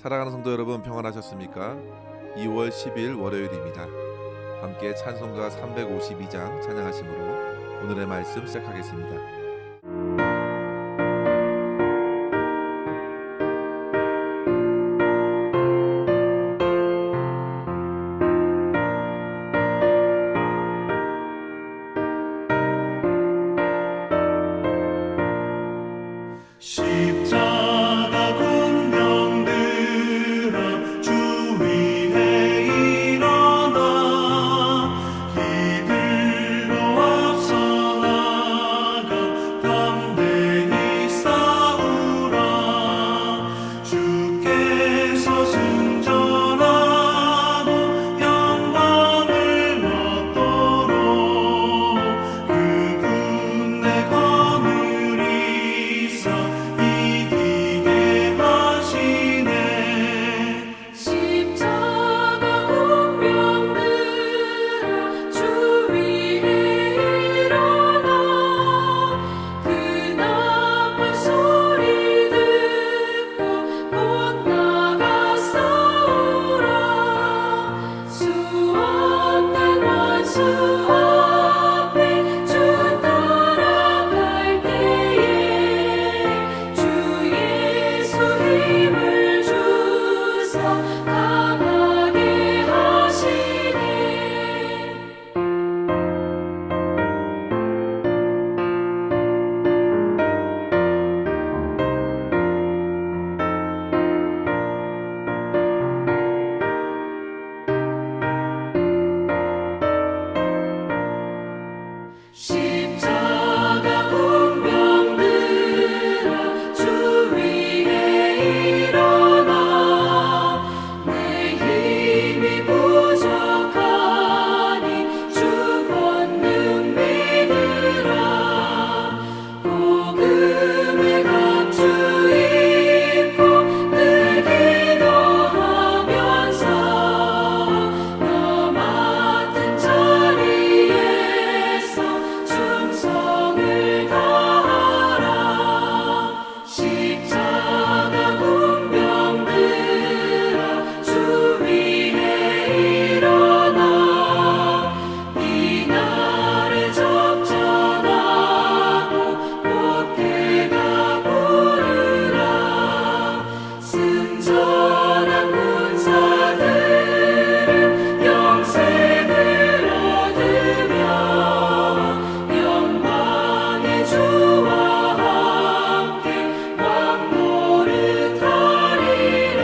사랑하는 성도 여러분, 평안하셨습니까? 2월 10일 월요일입니다. 함께 찬송가 352장 찬양하심으로 오늘의 말씀 시작하겠습니다. 십자가 군병들아 주 위에 일어나 이들로 앞서 나가 담대히 싸우라 주께서 승전하고 영광을 얻도록 그 군대 거느리사 이기게 하시네. 십자가 군병들아 주 위에 일어나 그 나팔 소리 듣고 곧 나가 싸우라 수 없는 원수 앞에 주 따라갈 때에 주 예수 힘을 주사 강하게 하시네. 십자가 군병들아 주 위에 일어나 내 힘이 부족하니 주 권능 믿으라 복음의 감추 입고 늘 기도하면서 너 맡은 자리에서 충성을 다하라 십자가 군병들아 주 위에 일어나 이날에 접전하고 곧 때가 부르라 승전한 군사들은 영생을 얻으며 영광의 주와 함께 왕노릇하리라.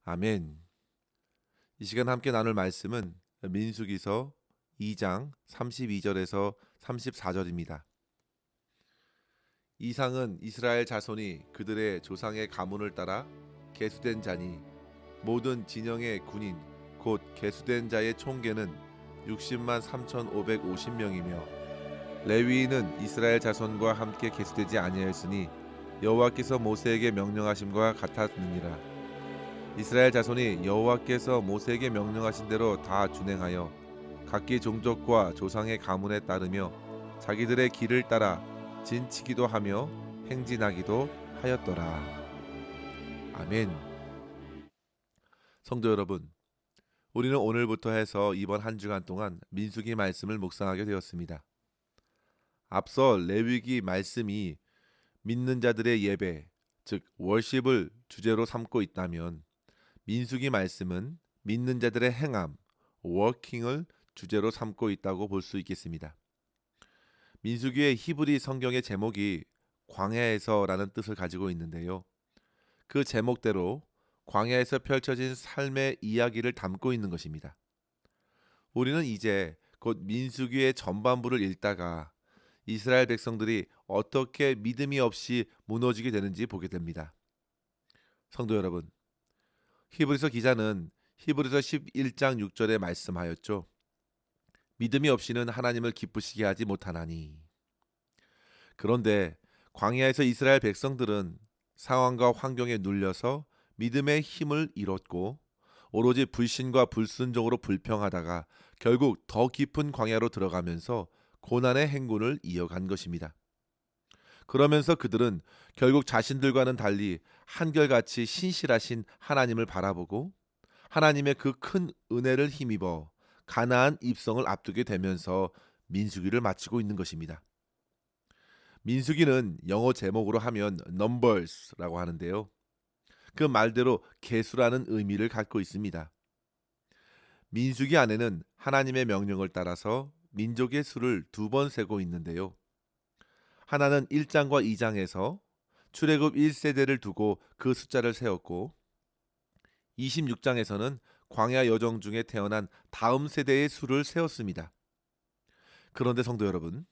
아멘. 이 시간 함께 나눌 말씀은 민수기서 2장 32절에서 34절입니다. 이상은 이스라엘 자손이 그들의 조상의 가문을 따라 계수된 자니 모든 진영의 군인 곧 계수된 자의 총계는 60만 3,550명이며 레위인은 이스라엘 자손과 함께 계수되지 아니하였으니 여호와께서 모세에게 명령하심과 같았느니라. 이스라엘 자손이 여호와께서 모세에게 명령하신 대로 다 준행하여 각기 종족과 조상의 가문에 따르며 자기들의 길을 따라 진치기도 하며 행진하기도 하였더라. 아멘. 성도 여러분, 우리는 오늘부터 해서 이번 한 주간 동안 민수기 말씀을 묵상하게 되었습니다. 앞서 레위기 말씀이 믿는 자들의 예배, 즉 월십을 주제로 삼고 있다면 민수기 말씀은 믿는 자들의 행함, 워킹을 주제로 삼고 있다고 볼 수 있겠습니다. 민수기의 히브리 성경의 제목이 광야에서라는 뜻을 가지고 있는데요. 그 제목대로 광야에서 펼쳐진 삶의 이야기를 담고 있는 것입니다. 우리는 이제 곧 민수기의 전반부를 읽다가 이스라엘 백성들이 어떻게 믿음이 없이 무너지게 되는지 보게 됩니다. 성도 여러분, 히브리서 기자는 히브리서 11장 6절에 말씀하였죠. 믿음이 없이는 하나님을 기쁘시게 하지 못하나니. 그런데 광야에서 이스라엘 백성들은 상황과 환경에 눌려서 믿음의 힘을 잃었고 오로지 불신과 불순종으로 불평하다가 결국 더 깊은 광야로 들어가면서 고난의 행군을 이어간 것입니다. 그러면서 그들은 결국 자신들과는 달리 한결같이 신실하신 하나님을 바라보고 하나님의 그 큰 은혜를 힘입어 가나안 입성을 앞두게 되면서 민수기를 마치고 있는 것입니다. 민수기는 영어 제목으로 하면 Numbers라고 하는데요. 그 말대로 계수라는 의미를 갖고 있습니다. 민수기 안에는 하나님의 명령을 따라서 민족의 수를 두 번 세고 있는데요. 하나는 1장과 2장에서 출애굽 1세대를 두고 그 숫자를 세웠고 26장에서는 광야 여정 중에 태어난 다음 세대의 수를 세웠습니다. 그런데 성도 여러분,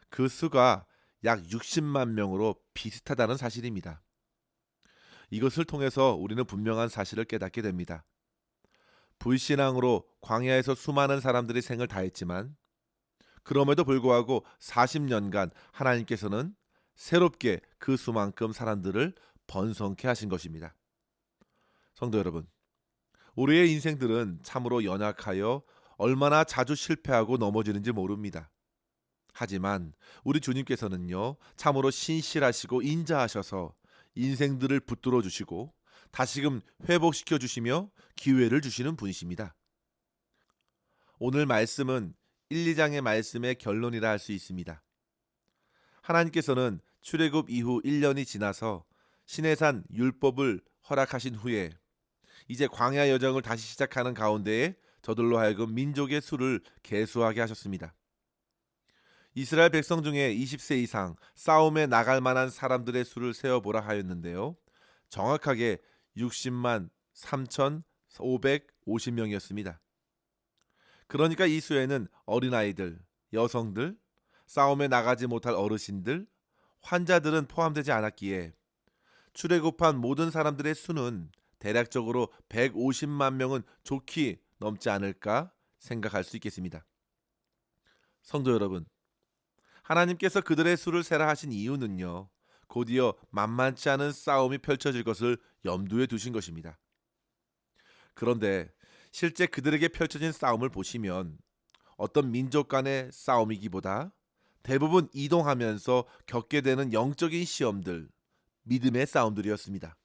그 수가 약 60만 명으로 비슷하다는 사실입니다. 이것을 통해서 우리는 분명한 사실을 깨닫게 됩니다. 불신앙으로 광야에서 수많은 사람들이 생을 다했지만 그럼에도 불구하고 40년간 하나님께서는 새롭게 그 수만큼 사람들을 번성케 하신 것입니다. 성도 여러분, 우리의 인생들은 참으로 연약하여 얼마나 자주 실패하고 넘어지는지 모릅니다. 하지만 우리 주님께서는요, 참으로 신실하시고 인자하셔서 인생들을 붙들어 주시고 다시금 회복시켜 주시며 기회를 주시는 분이십니다. 오늘 말씀은 1, 2장의 말씀의 결론이라 할 수 있습니다. 하나님께서는 출애굽 이후 1년이 지나서 시내산 율법을 허락하신 후에 이제 광야 여정을 다시 시작하는 가운데에 저들로 하여금 민족의 수를 계수하게 하셨습니다. 이스라엘 백성 중에 20세 이상 싸움에 나갈 만한 사람들의 수를 세어보라 하였는데요. 정확하게 60만 3,550명이었습니다. 그러니까 이 수에는 어린아이들, 여성들, 싸움에 나가지 못할 어르신들, 환자들은 포함되지 않았기에 출애굽한 모든 사람들의 수는 대략적으로 150만 명은 좋게 넘지 않을까 생각할 수 있겠습니다. 성도 여러분, 하나님께서 그들의 수를 세라 하신 이유는요, 곧이어 만만치 않은 싸움이 펼쳐질 것을 염두에 두신 것입니다. 그런데 실제 그들에게 펼쳐진 싸움을 보시면 어떤 민족 간의 싸움이기보다 대부분 이동하면서 겪게 되는 영적인 시험들, 믿음의 싸움들이었습니다.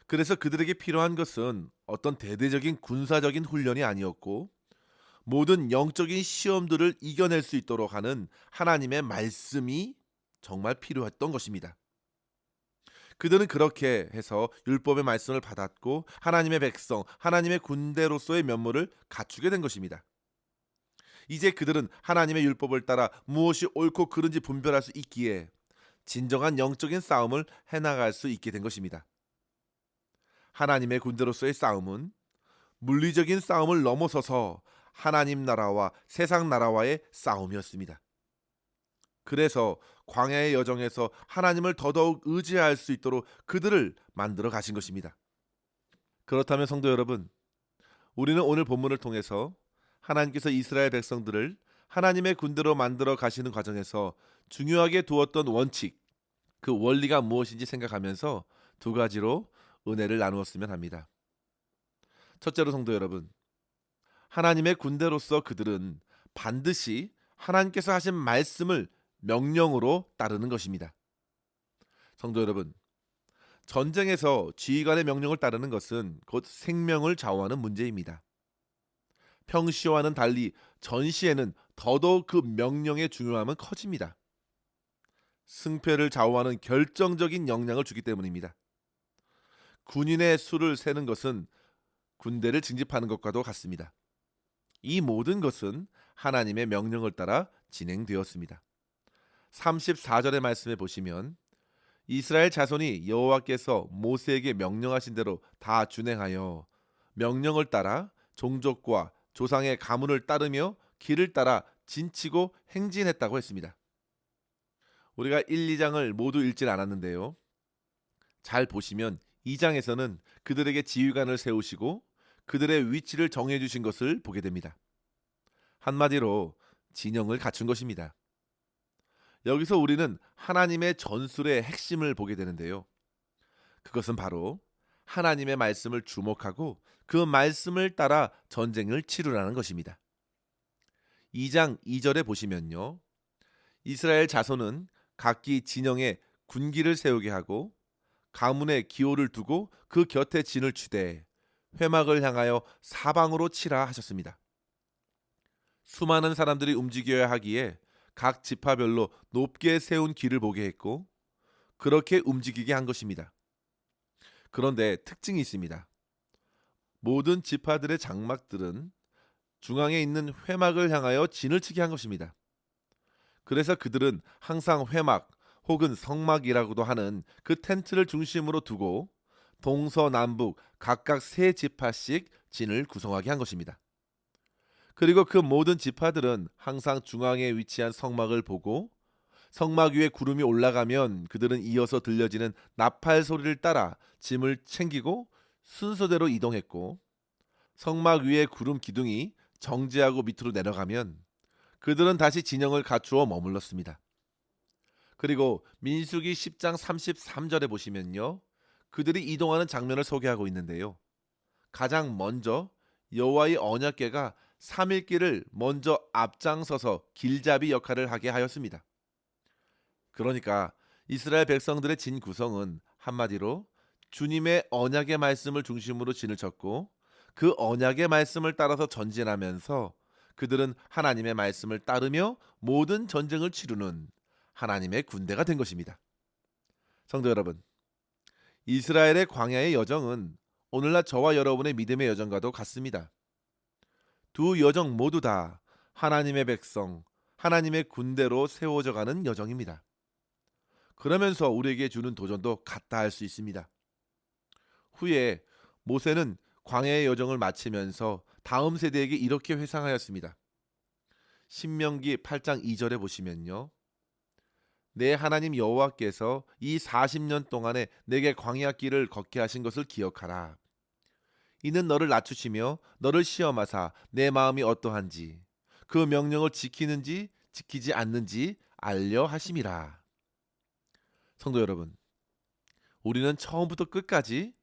그래서 그들에게 필요한 것은 어떤 대대적인 군사적인 훈련이 아니었고 모든 영적인 시험들을 이겨낼 수 있도록 하는 하나님의 말씀이 정말 필요했던 것입니다. 그들은 그렇게 해서 율법의 말씀을 받았고 하나님의 백성, 하나님의 군대로서의 면모를 갖추게 된 것입니다. 이제 그들은 하나님의 율법을 따라 무엇이 옳고 그른지 분별할 수 있기에 진정한 영적인 싸움을 해나갈 수 있게 된 것입니다. 하나님의 군대로서의 싸움은 물리적인 싸움을 넘어서서 하나님 나라와 세상 나라와의 싸움이었습니다. 그래서 광야의 여정에서 하나님을 더더욱 의지할 수 있도록 그들을 만들어 가신 것입니다. 그렇다면 성도 여러분, 우리는 오늘 본문을 통해서 하나님께서 이스라엘 백성들을 하나님의 군대로 만들어 가시는 과정에서 중요하게 두었던 원칙, 그 원리가 무엇인지 생각하면서 두 가지로 은혜를 나누었으면 합니다. 첫째로 성도 여러분, 하나님의 군대로서 그들은 반드시 하나님께서 하신 말씀을 명령으로 따르는 것입니다. 성도 여러분, 전쟁에서 지휘관의 명령을 따르는 것은 곧 생명을 좌우하는 문제입니다. 평시와는 달리 전시에는 더더욱 그 명령의 중요함은 커집니다. 승패를 좌우하는 결정적인 영향을 주기 때문입니다. 군인의 수를 세는 것은 군대를 징집하는 것과도 같습니다. 이 모든 것은 하나님의 명령을 따라 진행되었습니다. 34절의 말씀에 보시면 이스라엘 자손이 여호와께서 모세에게 명령하신 대로 다 준행하여 명령을 따라 종족과 조상의 가문을 따르며 길을 따라 진치고 행진했다고 했습니다. 우리가 1, 2장을 모두 읽진 않았는데요. 잘 보시면 2장에서는 그들에게 지휘관을 세우시고 그들의 위치를 정해 주신 것을 보게 됩니다. 한마디로 진영을 갖춘 것입니다. 여기서 우리는 하나님의 전술의 핵심을 보게 되는데요. 그것은 바로 하나님의 말씀을 주목하고 그 말씀을 따라 전쟁을 치르라는 것입니다. 2장 2절에 보시면요. 이스라엘 자손은 각기 진영에 군기를 세우게 하고 가문에 기호를 두고 그 곁에 진을 추되 회막을 향하여 사방으로 치라 하셨습니다. 수많은 사람들이 움직여야 하기에 각 지파별로 높게 세운 길을 보게 했고 그렇게 움직이게 한 것입니다. 그런데 특징이 있습니다. 모든 지파들의 장막들은 중앙에 있는 회막을 향하여 진을 치게 한 것입니다. 그래서 그들은 항상 회막 혹은 성막이라고도 하는 그 텐트를 중심으로 두고 동서남북 각각 세 지파씩 진을 구성하게 한 것입니다. 그리고 그 모든 지파들은 항상 중앙에 위치한 성막을 보고 성막 위에 구름이 올라가면 그들은 이어서 들려지는 나팔 소리를 따라 짐을 챙기고 순서대로 이동했고 성막 위에 구름 기둥이 정지하고 밑으로 내려가면 그들은 다시 진영을 갖추어 머물렀습니다. 그리고 민수기 10장 33절에 보시면요. 그들이 이동하는 장면을 소개하고 있는데요. 가장 먼저 여호와의 언약궤가 3일길을 먼저 앞장서서 길잡이 역할을 하게 하였습니다. 그러니까 이스라엘 백성들의 진 구성은 한마디로 주님의 언약의 말씀을 중심으로 진을 쳤고 그 언약의 말씀을 따라서 전진하면서 그들은 하나님의 말씀을 따르며 모든 전쟁을 치르는 하나님의 군대가 된 것입니다. 성도 여러분, 이스라엘의 광야의 여정은 오늘날 저와 여러분의 믿음의 여정과도 같습니다. 두 여정 모두 다 하나님의 백성, 하나님의 군대로 세워져 가는 여정입니다. 그러면서 우리에게 주는 도전도 같다 할 수 있습니다. 후에 모세는 광야의 여정을 마치면서 다음 세대에게 이렇게 회상하였습니다. 신명기 8장 2절에 보시면요. 내 하나님 여호와께서 이 40년 동안에 내게 광야 길을 걷게 하신 것을 기억하라. 이는 너를 낮추시며 너를 시험하사 내 마음이 어떠한지 그 명령을 지키는지 지키지 않는지 알려 하심이라. 성도 여러분, 우리는 처음부터 끝까지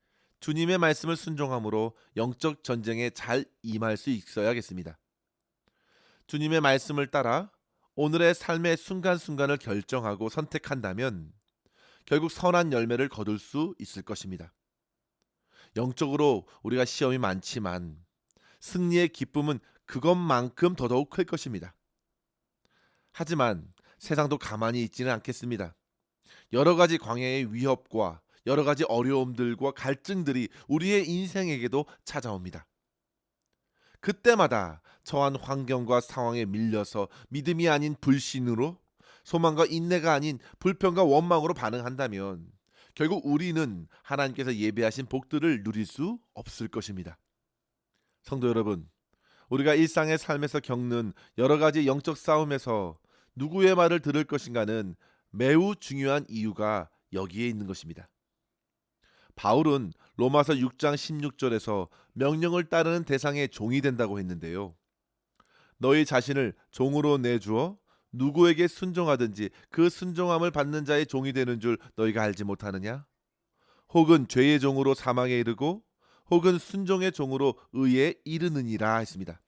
주님의 말씀을 순종함으로 영적 전쟁에 잘 임할 수 있어야겠습니다. 주님의 말씀을 따라 오늘의 삶의 순간순간을 결정하고 선택한다면 결국 선한 열매를 거둘 수 있을 것입니다. 영적으로 우리가 시험이 많지만 승리의 기쁨은 그것만큼 더더욱 클 것입니다. 하지만 세상도 가만히 있지는 않겠습니다. 여러 가지 광야의 위협과 여러 가지 어려움들과 갈증들이 우리의 인생에게도 찾아옵니다. 그때마다 처한 환경과 상황에 밀려서 믿음이 아닌 불신으로 소망과 인내가 아닌 불평과 원망으로 반응한다면 결국 우리는 하나님께서 예배하신 복들을 누릴 수 없을 것입니다. 성도 여러분, 우리가 일상의 삶에서 겪는 여러 가지 영적 싸움에서 누구의 말을 들을 것인가는 매우 중요한 이유가 여기에 있는 것입니다. 바울은 로마서 6장 16절에서 명령을 따르는 대상의 종이 된다고 했는데요. 너희 자신을 종으로 내주어 누구에게 순종하든지 그 순종함을 받는 자의 종이 되는 줄 너희가 알지 못하느냐? 혹은 죄의 종으로 사망에 이르고 혹은 순종의 종으로 의에 이르느니라 했습니다.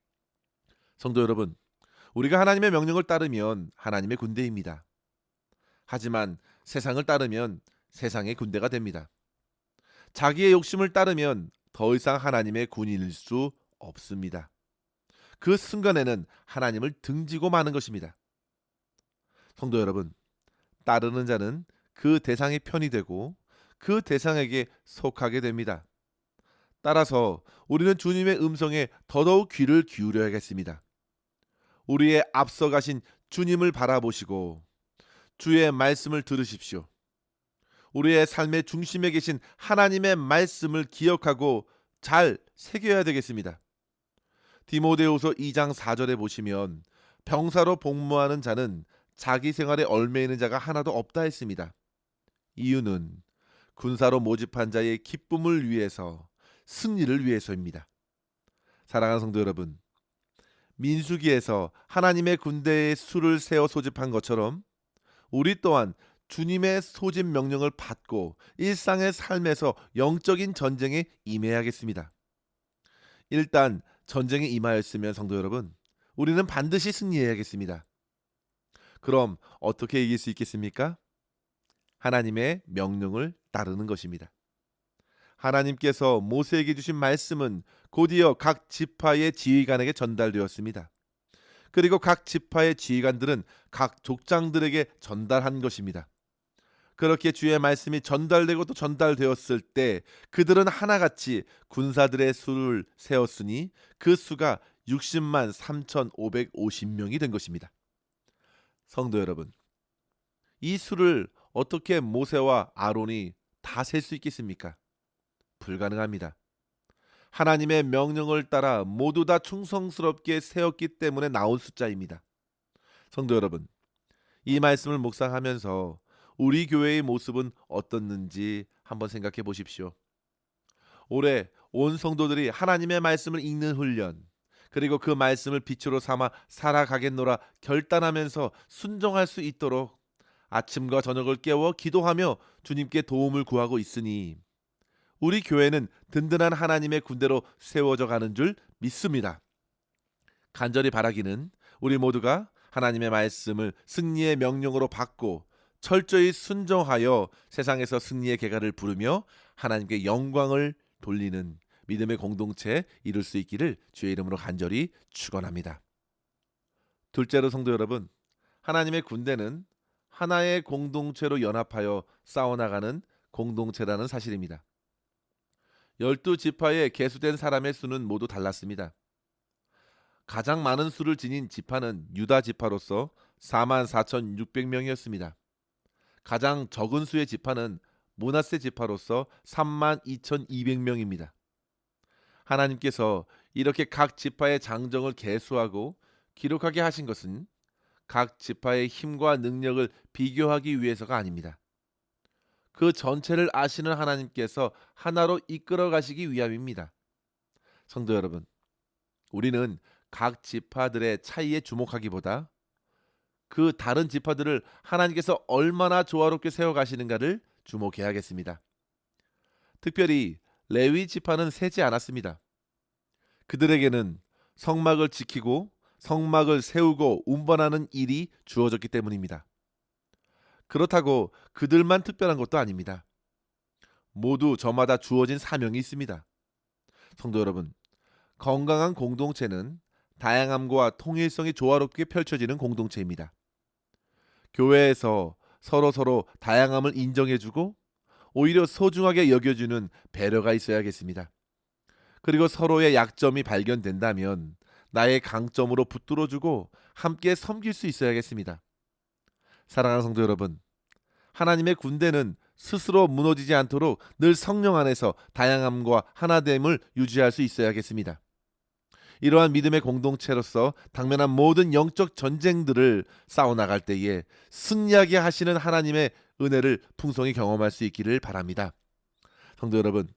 성도 여러분, 우리가 하나님의 명령을 따르면 하나님의 군대입니다. 하지만 세상을 따르면 세상의 군대가 됩니다. 자기의 욕심을 따르면 더 이상 하나님의 군인일 수 없습니다. 그 순간에는 하나님을 등지고 마는 것입니다. 성도 여러분, 따르는 자는 그 대상의 편이 되고 그 대상에게 속하게 됩니다. 따라서 우리는 주님의 음성에 더더욱 귀를 기울여야겠습니다. 우리의 앞서 가신 주님을 바라보시고 주의 말씀을 들으십시오. 우리의 삶의 중심에 계신 하나님의 말씀을 기억하고 잘 새겨야 되겠습니다. 디모데후서 2장 4절에 보시면 병사로 복무하는 자는 자기 생활에 얽매이는 자가 하나도 없다 했습니다. 이유는 군사로 모집한 자의 기쁨을 위해서, 승리를 위해서입니다. 사랑하는 성도 여러분, 민수기에서 하나님의 군대의 수를 세워 소집한 것처럼 우리 또한 주님의 소집 명령을 받고 일상의 삶에서 영적인 전쟁에 임해야겠습니다. 일단 전쟁에 임하였으면 성도 여러분, 우리는 반드시 승리해야겠습니다. 그럼 어떻게 이길 수 있겠습니까? 하나님의 명령을 따르는 것입니다. 하나님께서 모세에게 주신 말씀은 곧이어 각 지파의 지휘관에게 전달되었습니다. 그리고 각 지파의 지휘관들은 각 족장들에게 전달한 것입니다. 그렇게 주의 말씀이 전달되고 또 전달되었을 때 그들은 하나같이 군사들의 수를 세웠으니 그 수가 60만 3,550명이 된 것입니다. 성도 여러분, 이 수를 어떻게 모세와 아론이 다 셀 수 있겠습니까? 불가능합니다. 하나님의 명령을 따라 모두 다 충성스럽게 세웠기 때문에 나온 숫자입니다. 성도 여러분, 이 말씀을 묵상하면서 우리 교회의 모습은 어떻는지 한번 생각해 보십시오. 올해 온 성도들이 하나님의 말씀을 읽는 훈련, 그리고 그 말씀을 빛으로 삼아 살아가겠노라 결단하면서 순종할 수 있도록 아침과 저녁을 깨워 기도하며 주님께 도움을 구하고 있으니 우리 교회는 든든한 하나님의 군대로 세워져 가는 줄 믿습니다. 간절히 바라기는 우리 모두가 하나님의 말씀을 승리의 명령으로 받고 철저히 순종하여 세상에서 승리의 계가를 부르며 하나님께 영광을 돌리는 믿음의 공동체 이룰 수 있기를 주의 이름으로 간절히 축원합니다. 둘째로 성도 여러분, 하나님의 군대는 하나의 공동체로 연합하여 싸워나가는 공동체라는 사실입니다. 12지파에 계수된 사람의 수는 모두 달랐습니다. 가장 많은 수를 지닌 지파는 유다 지파로서 44,600명이었습니다. 가장 적은 수의 지파는 므낫세 지파로서 32,200명입니다. 하나님께서 이렇게 각 지파의 장정을 계수하고 기록하게 하신 것은 각 지파의 힘과 능력을 비교하기 위해서가 아닙니다. 그 전체를 아시는 하나님께서 하나로 이끌어 가시기 위함입니다. 성도 여러분, 우리는 각 지파들의 차이에 주목하기보다 그 다른 지파들을 하나님께서 얼마나 조화롭게 세워 가시는가를 주목해야겠습니다. 특별히 레위 지파는 세지 않았습니다. 그들에게는 성막을 지키고 성막을 세우고 운반하는 일이 주어졌기 때문입니다. 그렇다고 그들만 특별한 것도 아닙니다. 모두 저마다 주어진 사명이 있습니다. 성도 여러분, 건강한 공동체는 다양함과 통일성이 조화롭게 펼쳐지는 공동체입니다. 교회에서 서로 다양함을 인정해주고 오히려 소중하게 여겨주는 배려가 있어야겠습니다. 그리고 서로의 약점이 발견된다면 나의 강점으로 붙들어주고 함께 섬길 수 있어야겠습니다. 사랑하는 성도 여러분, 하나님의 군대는 스스로 무너지지 않도록 늘 성령 안에서 다양함과 하나됨을 유지할 수 있어야겠습니다. 이러한 믿음의 공동체로서 당면한 모든 영적 전쟁들을 싸워나갈 때에 승리하게 하시는 하나님의 은혜를 풍성히 경험할 수 있기를 바랍니다. 성도 여러분,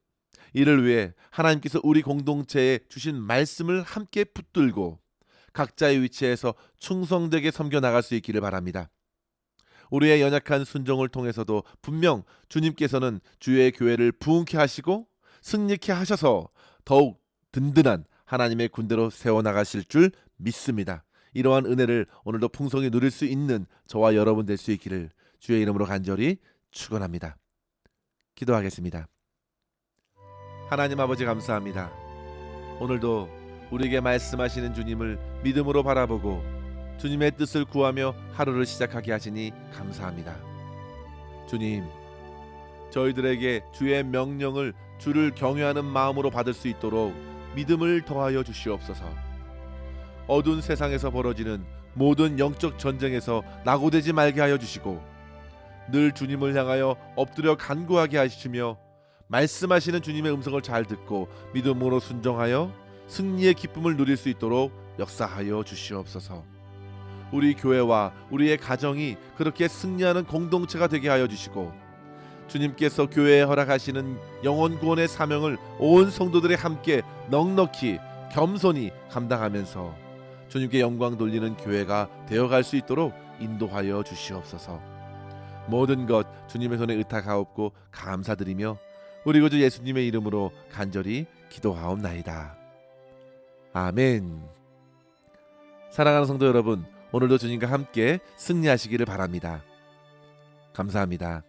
이를 위해 하나님께서 우리 공동체에 주신 말씀을 함께 붙들고 각자의 위치에서 충성되게 섬겨나갈 수 있기를 바랍니다. 우리의 연약한 순종을 통해서도 분명 주님께서는 주의 교회를 부흥케 하시고 승리케 하셔서 더욱 든든한 하나님의 군대로 세워나가실 줄 믿습니다. 이러한 은혜를 오늘도 풍성히 누릴 수 있는 저와 여러분 될 수 있기를 주의 이름으로 간절히 축원합니다. 기도하겠습니다. 하나님 아버지 감사합니다. 오늘도 우리에게 말씀하시는 주님을 믿음으로 바라보고 주님의 뜻을 구하며 하루를 시작하게 하시니 감사합니다. 주님, 저희들에게 주의 명령을 주를 경외하는 마음으로 받을 수 있도록 믿음을 더하여 주시옵소서. 어두운 세상에서 벌어지는 모든 영적 전쟁에서 낙오되지 말게 하여 주시고 늘 주님을 향하여 엎드려 간구하게 하시며 말씀하시는 주님의 음성을 잘 듣고 믿음으로 순종하여 승리의 기쁨을 누릴 수 있도록 역사하여 주시옵소서. 우리 교회와 우리의 가정이 그렇게 승리하는 공동체가 되게 하여 주시고 주님께서 교회에 허락하시는 영혼 구원의 사명을 온 성도들이 함께 넉넉히 겸손히 감당하면서 주님께 영광 돌리는 교회가 되어갈 수 있도록 인도하여 주시옵소서. 모든 것 주님의 손에 의탁하옵고 감사드리며 우리 구주 예수님의 이름으로 간절히 기도하옵나이다. 아멘. 사랑하는 성도 여러분, 오늘도 주님과 함께 승리하시기를 바랍니다. 감사합니다.